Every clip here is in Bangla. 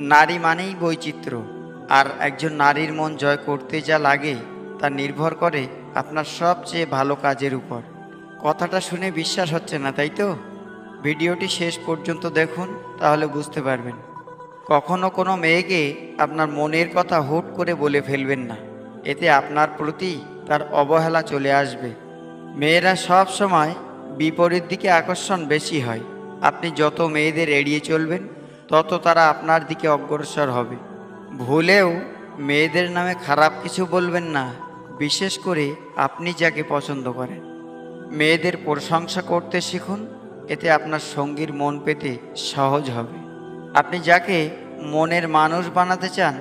নারী মানেই বৈচিত্র্য, আর একজন নারীর মন জয় করতে যা লাগে তা নির্ভর করে আপনার সবচেয়ে ভালো কাজের উপর। কথাটা শুনে বিশ্বাস হচ্ছে না, তাই তো? ভিডিওটি শেষ পর্যন্ত দেখুন, তাহলে বুঝতে পারবেন। কখনো কোনো মেয়েকে আপনার মনের কথা হুট করে বলে ফেলবেন না, এতে আপনার প্রতি তার অবহেলা চলে আসবে। মেয়েরা সব সময় বিপরীত দিকে আকর্ষণ বেশি হয়। আপনি যত মেয়েদের এড়িয়ে চলবেন, তত তারা আপনার দিকে অগ্রসর হবে। ভুলেও মেয়েদের নামে খারাপ কিছু বলবেন না, বিশেষ করে আপনি যাকে পছন্দ করেন। মেয়েদের প্রশংসা করতে শিখুন, এতে আপনার সঙ্গীর মন পেতে সহজ হবে। আপনি যাকে মনের মানুষ বানাতে চান,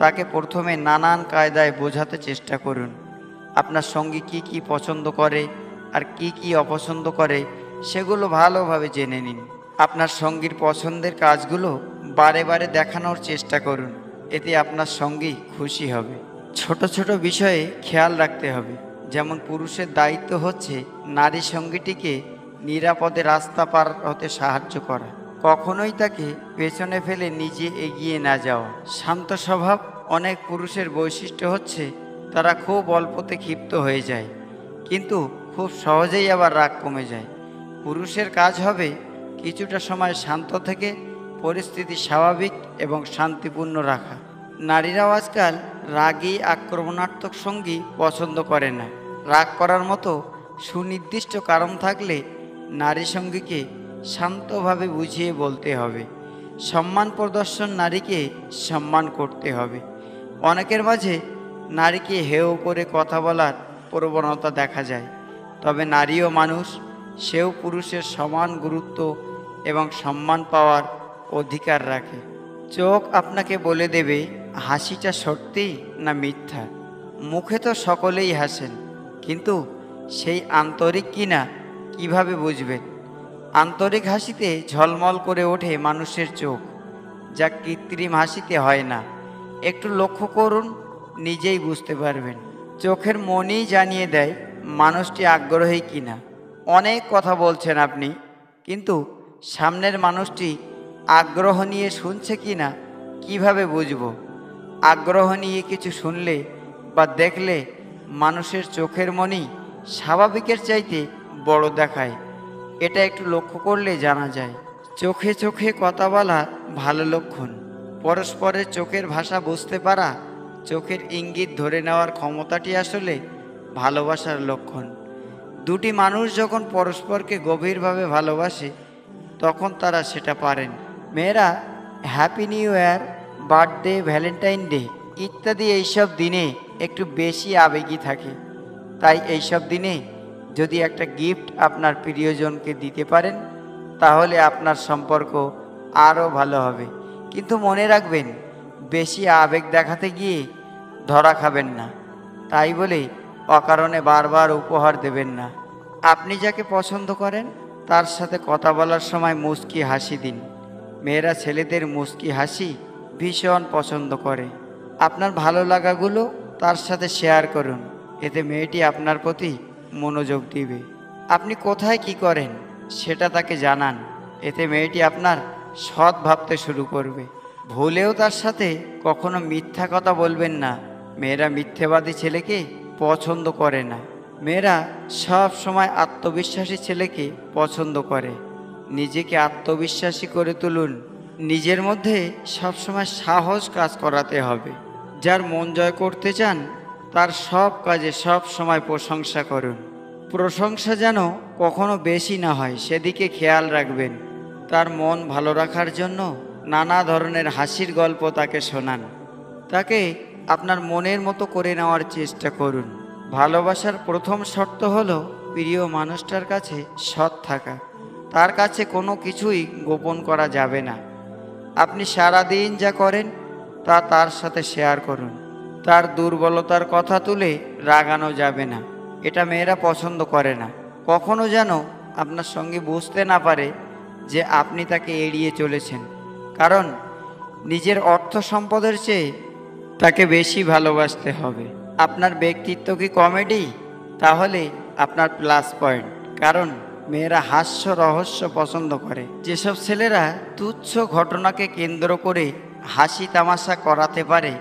তাকে প্রথমে নানান কায়দায় বোঝাতে চেষ্টা করুন। আপনার সঙ্গী কি কি পছন্দ করে আর কি কি অপছন্দ করে সেগুলো ভালোভাবে জেনে নিন। আপনার সঙ্গীর পছন্দের কাজগুলো বারে বারে দেখানোর চেষ্টা করুন, এতে আপনার সঙ্গী খুশি হবে। ছোট ছোট বিষয়ে খেয়াল রাখতে হবে, যেমন পুরুষের দায়িত্ব হচ্ছে নারী সঙ্গীটিকে নিরাপদে রাস্তা পার হতে সাহায্য করা, কখনোই তাকে পেছনে ফেলে নিজে এগিয়ে না যাওয়া। শান্ত স্বভাব অনেক পুরুষের বৈশিষ্ট্য হচ্ছে তারা খুব অল্পতে ক্ষিপ্ত হয়ে যায়, কিন্তু খুব সহজেই আবার রাগ কমে যায়। পুরুষের কাজ হবে কিছুটা সময় শান্ত থেকে পরিস্থিতি স্বাভাবিক এবং শান্তিপূর্ণ রাখা। নারীরাও আজকাল রাগী আক্রমণাত্মক সঙ্গী পছন্দ করে না। রাগ করার মতো সুনির্দিষ্ট কারণ থাকলে নারী সঙ্গীকে শান্তভাবে বুঝিয়ে বলতে হবে। সম্মান প্রদর্শন নারীকে সম্মান করতে হবে। অনেকের মাঝে নারীকে হেয় করে কথা বলার প্রবণতা দেখা যায়, তবে নারীও মানুষ, সেও পুরুষের সমান গুরুত্ব এবং সম্মান পাওয়ার অধিকার রাখে। চোখ আপনাকে বলে দেবে হাসিটা সত্যি না মিথ্যা। মুখে তো সকলেই হাসেন, কিন্তু সেই আন্তরিক কিনা কিভাবে বুঝবেন? আন্তরিক হাসিতে ঝলমল করে ওঠে মানুষের চোখ, যা কৃত্রিম হাসিতে হয় না। একটু লক্ষ্য করুন, নিজেই বুঝতে পারবেন। চোখের মনই জানিয়ে দেয় মানুষটি আগ্রহী কিনা। অনেক কথা বলছেন আপনি, কিন্তু সামনের মানুষটি আগ্রহ নিয়ে শুনছে কিনা কিভাবে বুঝব? আগ্রহ নিয়ে কিছু শুনলে বা দেখলে মানুষের চোখের মনি স্বাভাবিকের চাইতে বড় দেখায়, এটা একটু লক্ষ্য করলে জানা যায়। চোখে চোখে কথা বলা ভালো লক্ষণ। পরস্পরের চোখের ভাষা বুঝতে পারা, চোখের ইঙ্গিত ধরে নেওয়ার ক্ষমতাটি আসলে ভালোবাসার লক্ষণ। দুটি মানুষ যখন পরস্পরকে গভীরভাবে ভালোবাসে, তখন তারা সেটা পারেন। মেয়েরা happy new year, birthday, Valentine day ইত্যাদি এইসব দিনে একটু বেশি আবেগী থাকে। তাই এইসব দিনে যদি একটা গিফট আপনার প্রিয়জনকে দিতে পারেন, তাহলে আপনার সম্পর্ক আরও ভালো হবে। কিন্তু মনে রাখবেন, বেশি আবেগ দেখাতে গিয়ে ধরা খাবেন না। তাই বলে অকারণে বারবার উপহার দেবেন না। আপনি যাকে পছন্দ করেন তার সাথে কথা বলার সময় মুচকি হাসি দিন। মেয়েরা ছেলেদের মুচকি হাসি ভীষণ পছন্দ করে। আপনার ভালো লাগাগুলো তার সাথে শেয়ার করুন, এতে মেয়েটি আপনার প্রতি মনোযোগ দিবে। আপনি কোথায় কি করেন সেটা তাকে জানান, এতে মেয়েটি আপনার সৎ ভাবতে শুরু করবে। ভুলেও তার সাথে কখনো মিথ্যা কথা বলবেন না। মেয়েরা মিথ্যেবাদী ছেলেকে পছন্দ করে না। মেয়েরা সব সময় আত্মবিশ্বাসী ছেলেকে পছন্দ করে। নিজেকে আত্মবিশ্বাসী করে তুলুন। নিজের মধ্যে সবসময় সাহস কাজ করাতে হবে। যার মন জয় করতে চান তার সব কাজে সব সময় প্রশংসা করুন। প্রশংসা যেন কখনো বেশি না হয় সেদিকে খেয়াল রাখবেন। তার মন ভালো রাখার জন্য নানা ধরনের হাসির গল্প তাকে শোনান। তাকে আপনার মনের মতো করে নেওয়ার চেষ্টা করুন। ভালোবাসার প্রথম শর্ত হলো প্রিয় মানুষটার কাছে সৎ থাকা। তার কাছে কোনো কিছুই গোপন করা যাবে না। আপনি সারাদিন যা করেন তা তার সাথে শেয়ার করুন। তার দুর্বলতার কথা তুলে রাগানো যাবে না, এটা মেয়েরা পছন্দ করে না। কখনো যেন আপনার সঙ্গে বুঝতে না পারে যে আপনি তাকে এড়িয়ে চলেছেন, কারণ নিজের অর্থ সম্পদের চেয়ে তাকে বেশি ভালোবাসতে হবে। আপনার ব্যক্তিত্ব কি কমেডি? তাহলে আপনার প্লাস পয়েন্ট, কারণ মেয়েরা হাস্য রহস্য পছন্দ করে। যেসব ছেলেরা তুচ্ছ ঘটনাকে কেন্দ্র করে হাসি তামাশা করাতে পারে,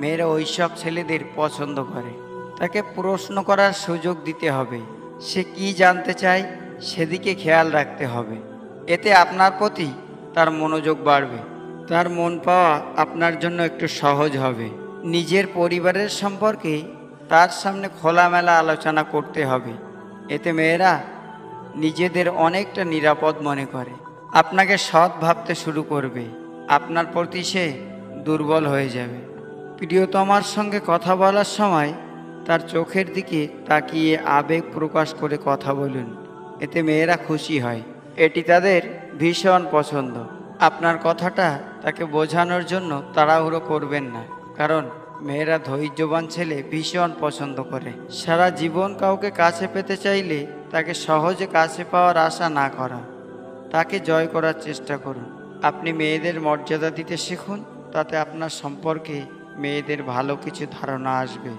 মেয়েরা ওইসব ছেলেদের পছন্দ করে। তাকে প্রশ্ন করার সুযোগ দিতে হবে, সে কি জানতে চায় সেদিকে খেয়াল রাখতে হবে। এতে আপনার প্রতি তার মনোযোগ বাড়বে, তার মন পাওয়া আপনার জন্য একটু সহজ হবে। নিজের পরিবারের সম্পর্কে তার সামনে খোলামেলা আলোচনা করতে হবে, এতে মেয়েরা নিজেদের অনেকটা নিরাপদ মনে করে, আপনাকে সৎ ভাবতে শুরু করবে, আপনার প্রতি সে দুর্বল হয়ে যাবে। প্রিয়তমার সঙ্গে কথা বলার সময় তার চোখের দিকে তাকিয়ে আবেগ প্রকাশ করে কথা বলুন, এতে মেয়েরা খুশি হয়, এটি তাদের ভীষণ পছন্দ। আপনার কথাটা তাকে বোঝানোর জন্য তাড়াহুড়ো করবেন না, কারণ মেয়েরা ধৈর্যবান ছেলে ভীষণ পছন্দ করে। সারা জীবন কাউকে কাছে পেতে চাইলে তাকে সহজে কাছে পাওয়ার আশা না করা, তাকে জয় করার চেষ্টা করুন। আপনি মেয়েদের মর্যাদা দিতে শিখুন, তাতে আপনার সম্পর্কে মেয়েদের ভালো কিছু ধারণা আসবে।